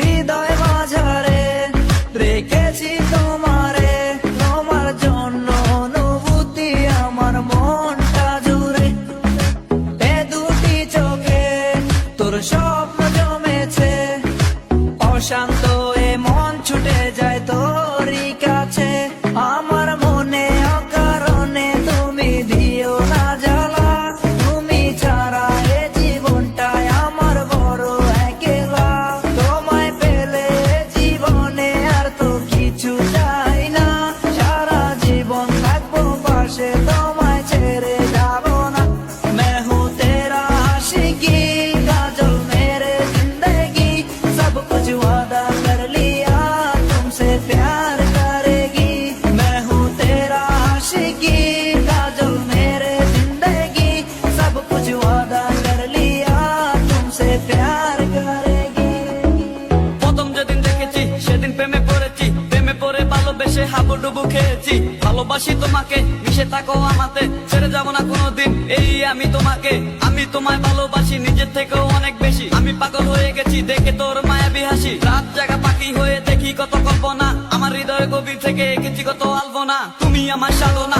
হৃদয় মাঝারে রেখেছি তোমারে, তোমার জন্য অনুভূতি আমার মনটা জুড়ে। এ দুটি চোখে তোর স্বপ্ন জমেছে, অশান্ত এ মন ছুটে যায় তোরই কাছে। আমার মনে অকারণে তুমি দিও না জ্বালা, তুমি ছাড়া এ জীবনটাই আমার বড় একলা। তোমায় পেলে জীবনে আর তো কিছু চাই না, সারা জীবন থাকবো পাশে, তোমায় ছেড়ে যাব না। मैं हूँ तेरा आशिकी, काजल मेरे जिंदगी, सब कुछ वादा कर लिया तुमसे प्यार करेगी। मैं हूँ तेरा आशिकी, काजल मेरे जिंदगी, सब कुछ वादा कर लिया तुमसे प्यार करेगी। প্রথম যেদিন দেখেছি সেদিন প্রেমে পড়েছি, প্রেমে পড়ে ভালোবেসে হাবুডুবু খেয়েছি। ভালোবাসি তোমাকে, মিশে থাকো আমাতে, ছেড়ে যাব না কোনোদিন এই আমি তোমাকে। আমি তোমায় ভালোবাসি নিজের থেকেও অনেক বেশি, আমি পাগল হয়ে গেছি দেখে তোর মায়াবী হাসি। রাত জাগা পাখি হয়ে দেখি কত কল্পনা, আমার হৃদয় গভীর থেকে এঁকেছি কত আলপনা। তুমি আমার সাধনা,